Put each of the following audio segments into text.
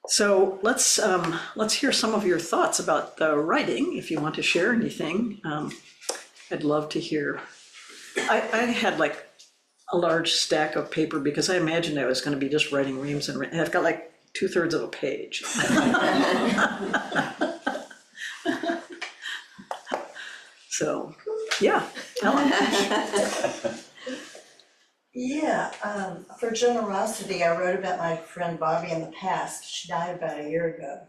So let's hear some of your thoughts about the writing. If you want to share anything, I'd love to hear. I had like a large stack of paper because I imagined I was going to be just writing reams and I've got like 2/3 of a page. So, yeah, Ellen. Yeah, for generosity, I wrote about my friend Bobby in the past. She died about a year ago.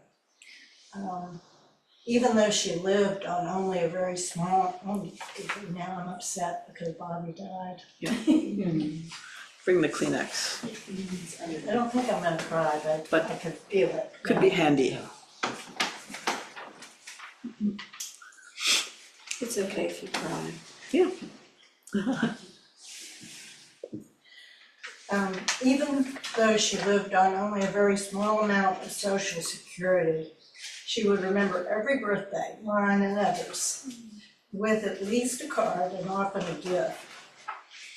Even though she lived on only a very small, now I'm upset because Bobby died. Yeah. Bring the Kleenex. I don't think I'm gonna cry, but I could feel it. Could be handy. It's okay if you cry. Yeah. Even though she lived on only a very small amount of Social Security, she would remember every birthday, mine and others, with at least a card and often a gift.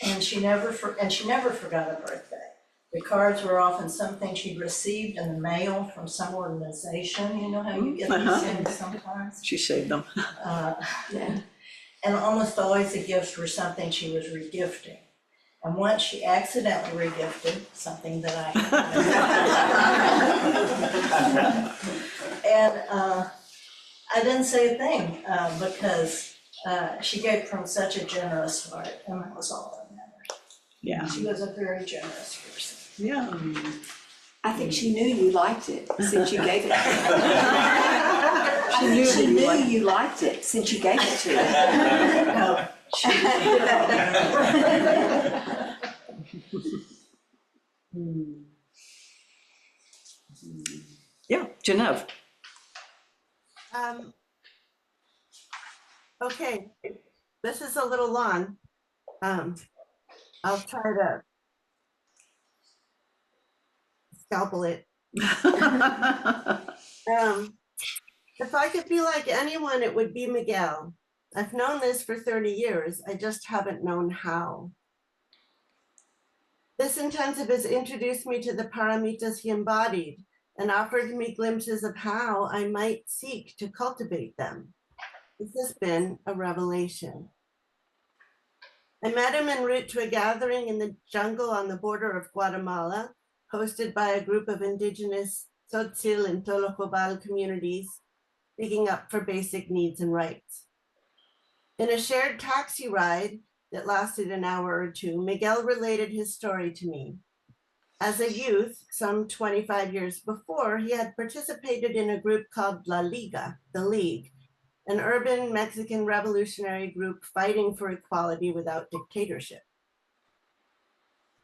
And she never forgot a birthday. The cards were often something she'd received in the mail from some organization. You know how you get these things sometimes? She saved them. Yeah. And almost always the gifts were something she was regifting. And once she accidentally regifted something that I had. And I didn't say a thing because she gave from such a generous heart, and that was all that mattered. Yeah. She was a very generous person. Yeah. I think she knew you liked it since you gave it to her. She knew you liked it since you gave it to her. No, she Yeah, Genevieve. Okay, this is a little long. I'll try to scalpel it. If I could be like anyone, it would be Miguel. I've known this for 30 years. I just haven't known how. This intensive has introduced me to the paramitas he embodied and offered me glimpses of how I might seek to cultivate them. This has been a revelation. I met him en route to a gathering in the jungle on the border of Guatemala, hosted by a group of indigenous Tzotzil and Tolocobal communities, speaking up for basic needs and rights. In a shared taxi ride that lasted an hour or two, Miguel related his story to me. As a youth, some 25 years before, he had participated in a group called La Liga, the League, an urban Mexican revolutionary group fighting for equality without dictatorship.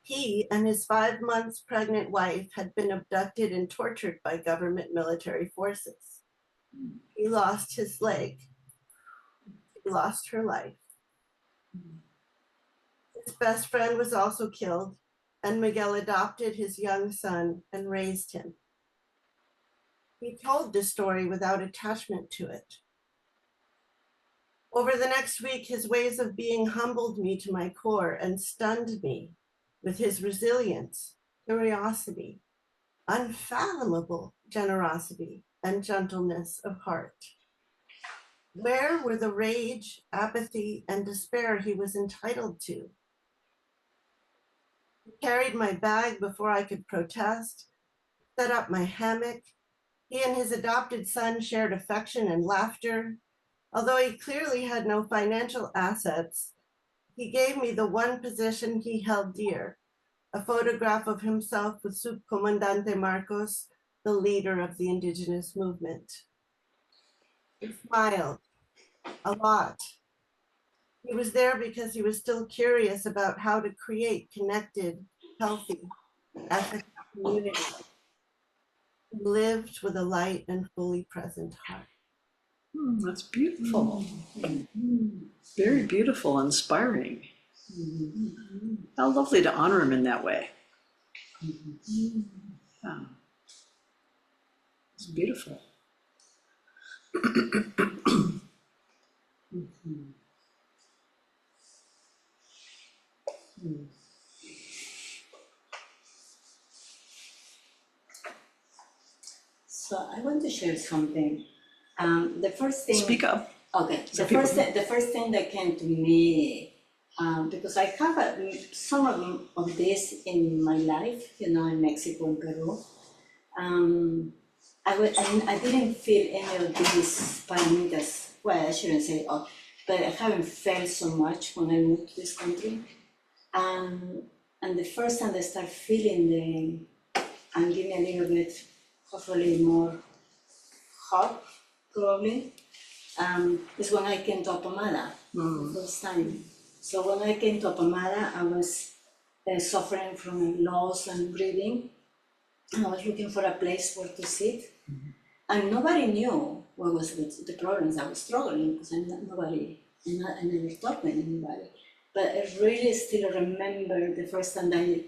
He and his 5 months pregnant wife had been abducted and tortured by government military forces. He lost his leg. He lost her life. His best friend was also killed, and Miguel adopted his young son and raised him. He told this story without attachment to it. Over the next week, his ways of being humbled me to my core and stunned me with his resilience, curiosity, unfathomable generosity, and gentleness of heart. Where were the rage, apathy, and despair he was entitled to? He carried my bag before I could protest, set up my hammock. He and his adopted son shared affection and laughter. Although he clearly had no financial assets, he gave me the one possession he held dear, a photograph of himself with Subcomandante Marcos, the leader of the indigenous movement. He smiled a lot. He was there because he was still curious about how to create connected, healthy, ethical community. He lived with a light and fully present heart. That's beautiful. Very beautiful, inspiring. How lovely to honor him in that way. Yeah. It's beautiful. So I want to share something. The first thing. Speak up. Okay, So people the first thing that came to me, because I have some of this in my life, you know, in Mexico and Peru. I didn't feel any of these parameters. Well, I shouldn't say all, but I haven't felt so much when I moved to this country. And the first time I start feeling them and give me a little bit, hopefully more hope, probably, is when I came to Apamada the first time. So when I came to Apamada, I was suffering from loss and breathing. And I was looking for a place where to sit. And nobody knew what was the problems I was struggling, because I never talked with anybody. But I really still remember the first time that I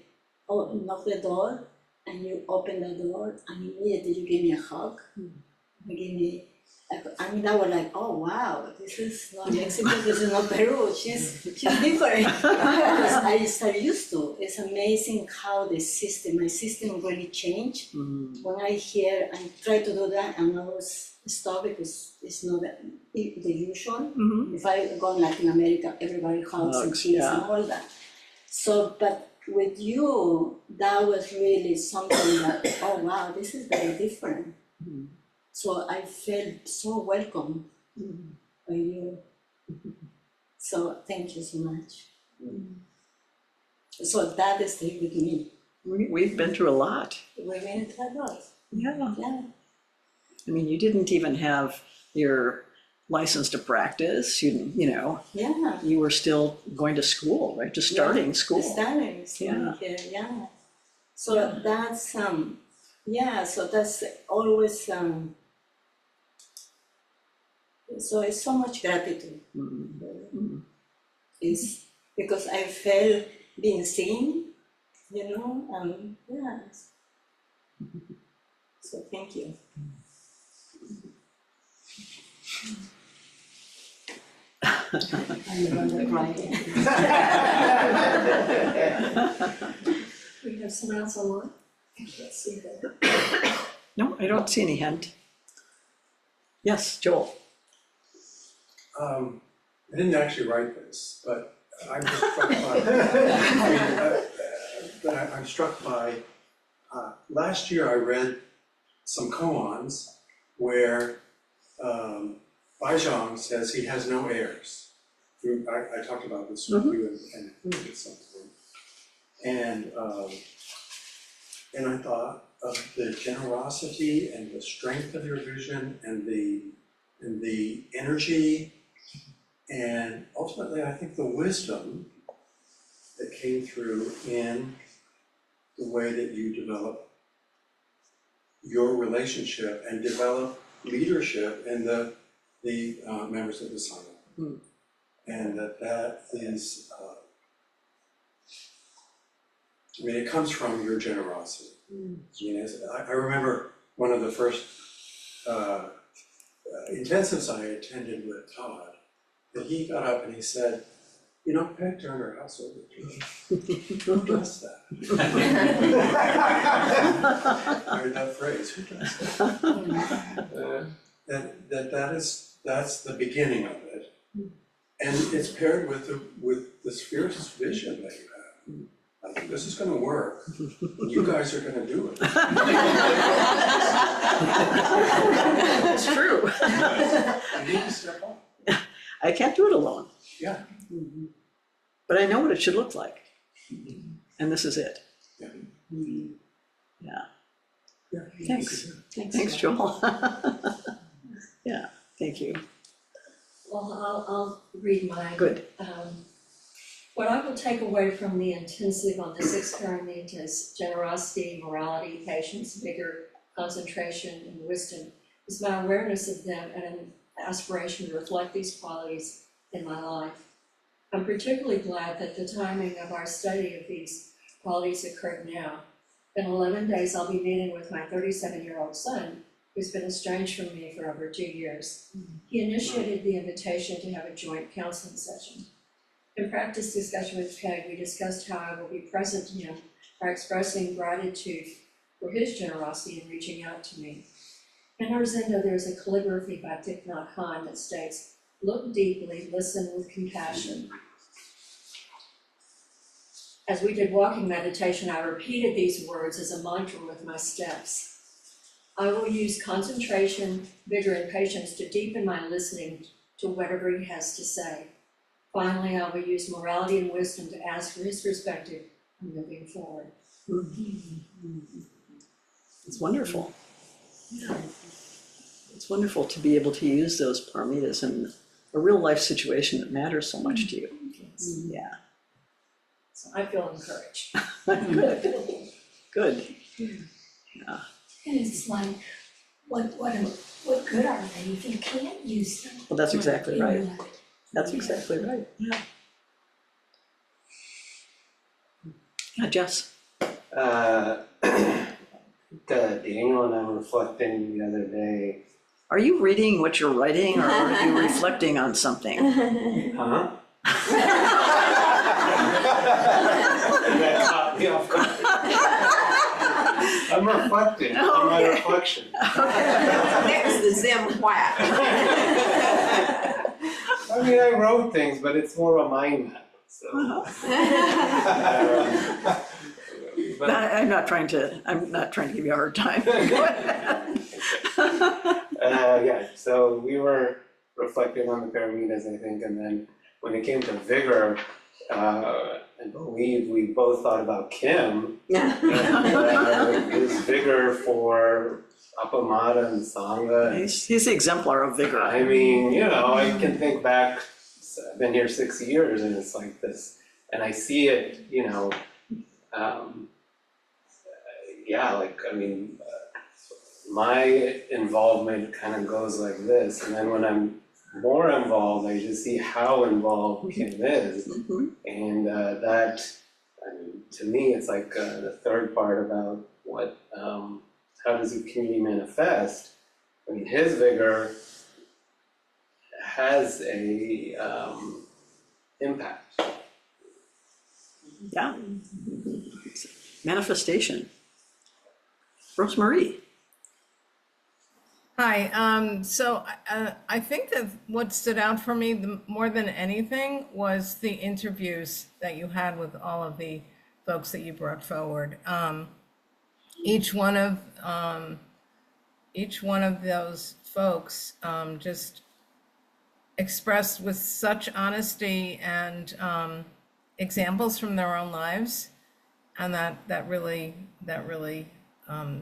knocked the door and you opened the door and immediately you gave me a hug. You gave me, I mean, I was like, oh wow, this is not Mexico, this is not Peru, she's different. Because I started used to. It's amazing how my system really changed. When I hear and try to do that, and I always stop because it's not the usual. If I go in Latin America, everybody hugs and cheers and all that. So, but with you, that was really something that, oh wow, this is very different. So I felt so welcome by you. So thank you so much. So that stayed with me. We've been through a lot. We went through a lot. Yeah. Yeah. I mean, you didn't even have your license to practice, you know, Yeah. you were still going to school, right, just starting school. Starting here, yeah. So that's so that's always so it's so much gratitude. Is because I felt being seen, you know, yeah. So thank you. I'm the one that crying. We have someone else online? I can't see that. No, I don't see any hand. Yes, Joel. I didn't actually write this, but I'm just struck by, I'm struck by, last year I read some koans where Baizhang says he has no heirs. I talked about this with you and at some point. And I thought of the generosity and the strength of your vision and the energy, and ultimately I think the wisdom that came through in the way that you develop your relationship and develop leadership in the members of the Sangha. And that is, I mean, it comes from your generosity. You know, I remember one of the first intensives I attended with Todd, that he got up and he said, you know, Peg Turner household, who does that? I heard that phrase, who does that? That's the beginning of it. And it's paired with this fierce vision that you have. I think this is gonna work, and you guys are gonna do it. It's true. You need to step up. I can't do it alone, Yeah. but I know what it should look like. And this is it. Yeah. Yeah, Yeah. thanks. Thanks, Joel. Yeah, thank you. Well, I'll read mine. Good. What I will take away from the intensive on the 6 paramitas, generosity, morality, patience, vigor, concentration, and wisdom, is my awareness of them and an aspiration to reflect these qualities in my life. I'm particularly glad that the timing of our study of these qualities occurred now. In 11 days, I'll be meeting with my 37-year-old son, who's been estranged from me for over 2 years. He initiated the invitation to have a joint counseling session. In practice discussion with Peg, we discussed how I will be present to him by expressing gratitude for his generosity in reaching out to me. In our Zendo, there's a calligraphy by Thich Nhat Hanh that states, "Look deeply, listen with compassion." As we did walking meditation, I repeated these words as a mantra with my steps. I will use concentration, vigor, and patience to deepen my listening to whatever he has to say. Finally, I will use morality and wisdom to ask for his perspective on moving forward. It's wonderful. Yeah. It's wonderful to be able to use those paramitas in a real life situation that matters so much to you. Yeah. So I feel encouraged. Good. Good. Yeah. And it's like, what good are they if you can't use them? Well, that's exactly in your right. life? That's exactly right. Yeah. Yeah, Jess. Daniel and I were reflecting the other day. Are you reading what you're writing, or are you reflecting on something? Huh? That caught me off guard. I'm reflecting on my reflection. There's the Zim whack. I mean, I wrote things, but it's more a mind map, so. But I'm not trying to give you a hard time. Go ahead. yeah, so we were reflecting on the paramitas, I think, and then when it came to vigor, I believe we both thought about Kim and his vigor for Appamada and Sangha. He's the exemplar of vigor. I mean, I can think back, I've been here 6 years and it's like this, and I see it, my involvement kind of goes like this, and then when I'm more involved, I just see how involved Kim is, and to me, it's like the third part about what, how does the community manifest? I mean, his vigor has a impact. Yeah. Manifestation. Rosemarie. Hi, so I think that what stood out for me more than anything was the interviews that you had with all of the folks that you brought forward. Each one of those folks just expressed with such honesty and examples from their own lives, and that really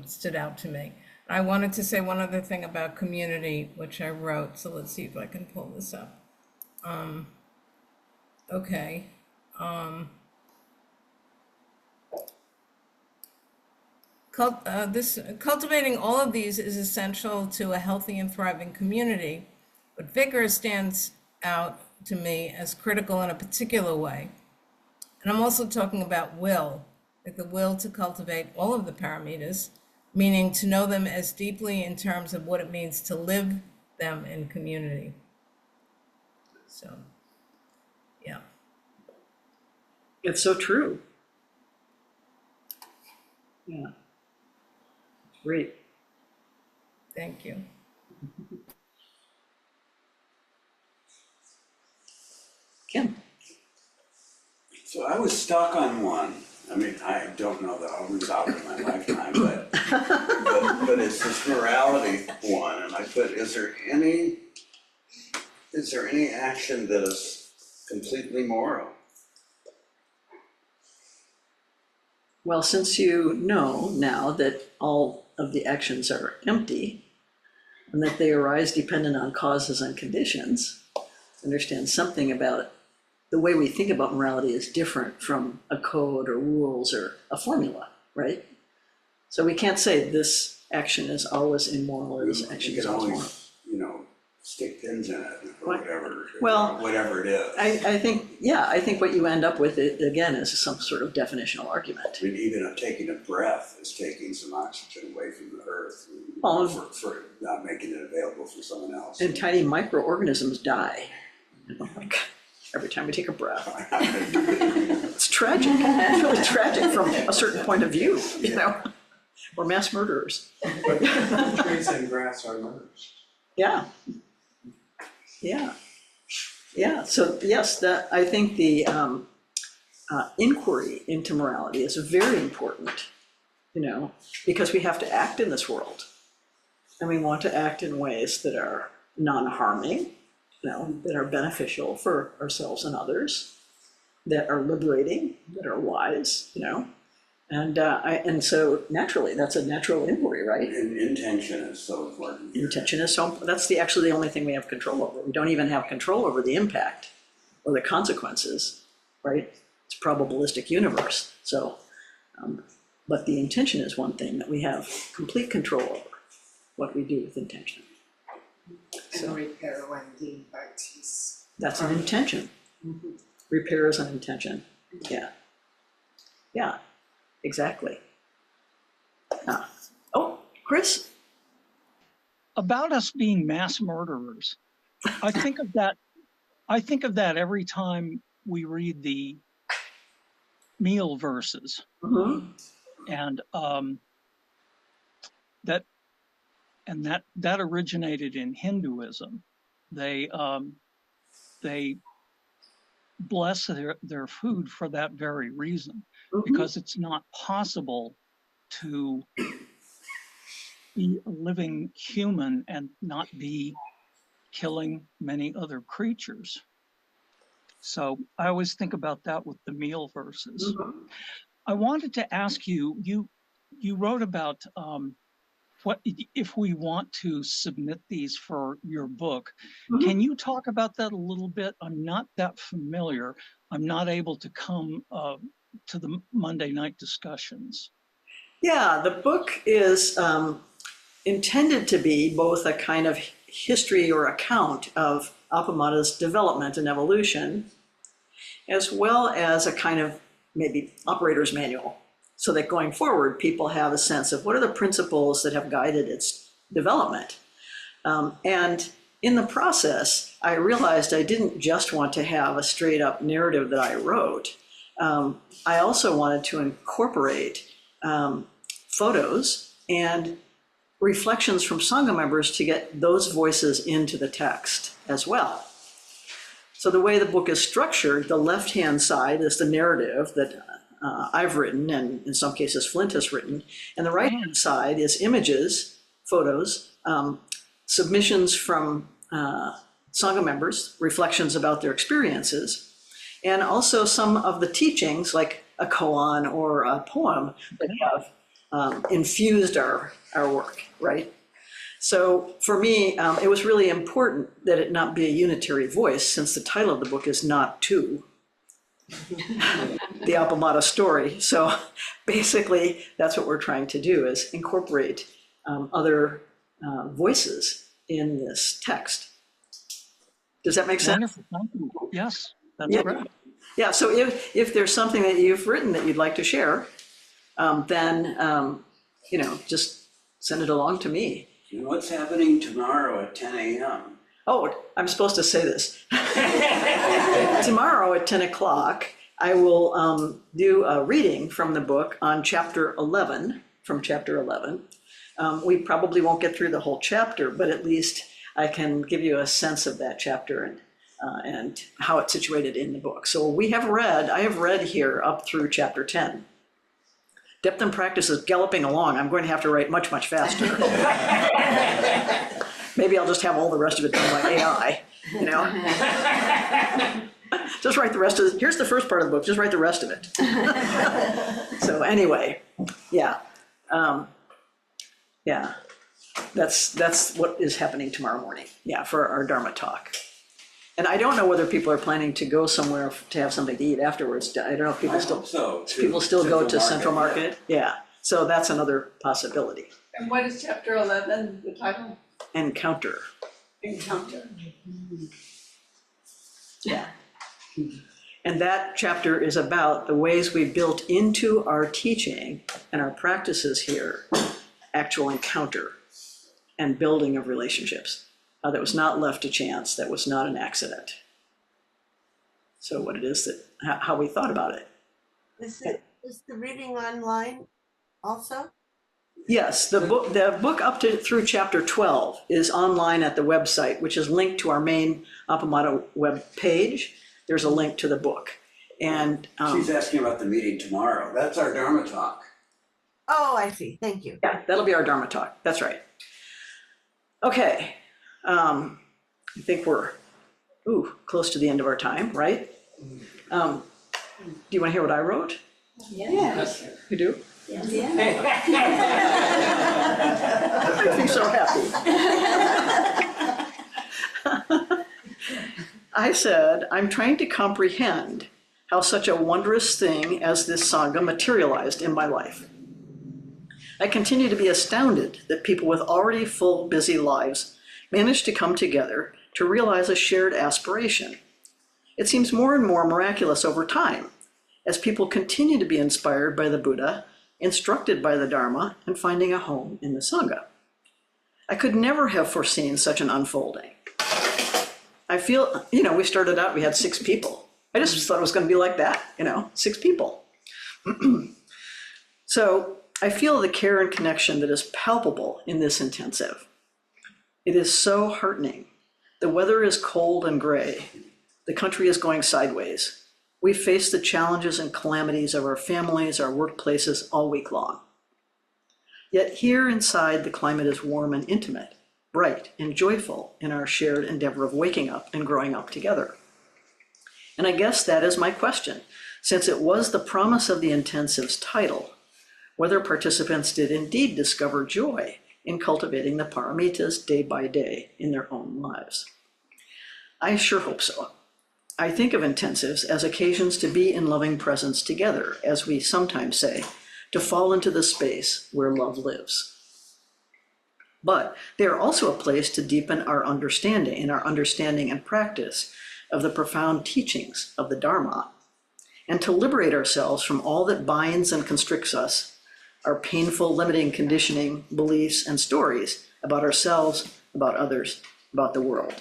stood out to me. I wanted to say one other thing about community, which I wrote, so let's see if I can pull this up. Okay. Cultivating all of these is essential to a healthy and thriving community, but vigor stands out to me as critical in a particular way. And I'm also talking about will, like the will to cultivate all of the paramitas, meaning to know them as deeply in terms of what it means to live them in community. So, yeah. It's so true. Yeah. Great. Thank you. Kim. So I was stuck on one. I mean, I don't know that I'll resolve it in my lifetime, but it's this morality one, and I put, is there any action that is completely moral? Well, since you know now that all of the actions are empty and that they arise dependent on causes and conditions, understand something about the way we think about morality is different from a code or rules or a formula, right? So we can't say this action is always immoral or this action is always moral. You can always, stick pins in it or whatever. Well, whatever it is. I think what you end up with, again, is some sort of definitional argument. I mean, even taking a breath is taking some oxygen away from the earth for not making it available for someone else. And tiny microorganisms die. Like every time we take a breath. It's tragic. It's really tragic from a certain point of view, We're mass murderers. But trees and grass are murders. Yeah. Yeah. Yeah, so yes, I think the inquiry into morality is very important, because we have to act in this world. And we want to act in ways that are non-harming, that are beneficial for ourselves and others, that are liberating, that are wise, and so naturally, that's a natural inquiry, right? And intention is so important. Intention is that's actually the only thing we have control over. We don't even have control over the impact or the consequences, right? It's a probabilistic universe. So, but the intention is one thing that we have complete control over, what we do with intention. And repair when the impact is. That's an intention. Repair is an intention. Yeah. Yeah, exactly. Oh, Chris? About us being mass murderers. I think of that every time we read the meal verses. And that originated in Hinduism. They bless their food for that very reason, because it's not possible to be a living human and not be killing many other creatures. So I always think about that with the meal verses. I wanted to ask you, you wrote about what if we want to submit these for your book. Can you talk about that a little bit? I'm not that familiar. I'm not able to come to the Monday night discussions. Yeah, the book is intended to be both a kind of history or account of Appamada's development and evolution, as well as a kind of maybe operator's manual, so that going forward, people have a sense of what are the principles that have guided its development. And in the process, I realized I didn't just want to have a straight up narrative that I wrote. I also wanted to incorporate photos and reflections from Sangha members to get those voices into the text as well. So the way the book is structured, the left-hand side is the narrative that I've written, and in some cases Flint has written, and the right-hand side is images, photos, submissions from Sangha members, reflections about their experiences, and also some of the teachings, like a koan or a poem that have infused our work, right? So for me, it was really important that it not be a unitary voice, since the title of the book is Not Two, the Appamada story. So basically, that's what we're trying to do, is incorporate other voices in this text. Does that make sense? Wonderful, thank you. Yes, that's great. Yeah, so if there's something that you've written that you'd like to share, then, just send it along to me. And what's happening tomorrow at 10 a.m.? Oh, I'm supposed to say this. Tomorrow at 10 o'clock, I will do a reading from the book on chapter 11, from chapter 11. We probably won't get through the whole chapter, but at least I can give you a sense of that chapter and how it's situated in the book. So I have read here up through chapter 10. Depth and practice is galloping along. I'm going to have to write much, much faster. Maybe I'll just have all the rest of it done by AI, Just write the rest of it. Here's the first part of the book, just write the rest of it. So anyway, yeah. That's what is happening tomorrow morning, for our Dharma talk. And I don't know whether people are planning to go somewhere to have something to eat afterwards. I don't know if people still go to Central Market. Yeah, so that's another possibility. And what is chapter 11, the title? Encounter. Encounter. Yeah. And that chapter is about the ways we built into our teaching and our practices here, actual encounter and building of relationships. That was not left to chance, that was not an accident. So what it is how we thought about it. Is the reading online also? Yes, the book up to through chapter 12 is online at the website, which is linked to our main Appamata web page. There's a link to the book. And She's asking about the meeting tomorrow. That's our Dharma talk. Oh, I see. Thank you. yeah, that'll be our Dharma talk. That's right. Okay. I think we're close to the end of our time, right? Do you want to hear what I wrote? Yeah. You do? Yeah. That makes me so happy. I said, I'm trying to comprehend how such a wondrous thing as this Sangha materialized in my life. I continue to be astounded that people with already full, busy lives manage to come together to realize a shared aspiration. It seems more and more miraculous over time as people continue to be inspired by the Buddha, instructed by the Dharma, and finding a home in the Sangha. I could never have foreseen such an unfolding. I feel, we started out, we had 6 people. I just thought it was going to be like that, 6 people. So I feel the care and connection that is palpable in this intensive. It is so heartening. The weather is cold and gray. The country is going sideways. We face the challenges and calamities of our families, our workplaces all week long. Yet here inside, the climate is warm and intimate, bright and joyful in our shared endeavor of waking up and growing up together. And I guess that is my question, since it was the promise of the intensive's title, whether participants did indeed discover joy in cultivating the paramitas day by day in their own lives. I sure hope so. I think of intensives as occasions to be in loving presence together, as we sometimes say, to fall into the space where love lives. But they are also a place to deepen our understanding and practice of the profound teachings of the Dharma, and to liberate ourselves from all that binds and constricts us, our painful limiting conditioning, beliefs, and stories about ourselves, about others, about the world.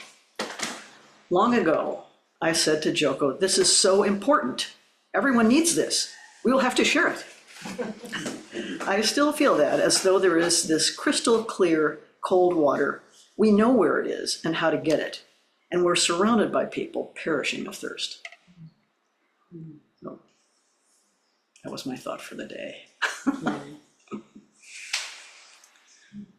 Long ago, I said to Joko, this is so important. Everyone needs this. We will have to share it. I still feel that, as though there is this crystal clear, cold water. We know where it is and how to get it. And we're surrounded by people perishing of thirst. So, that was my thought for the day.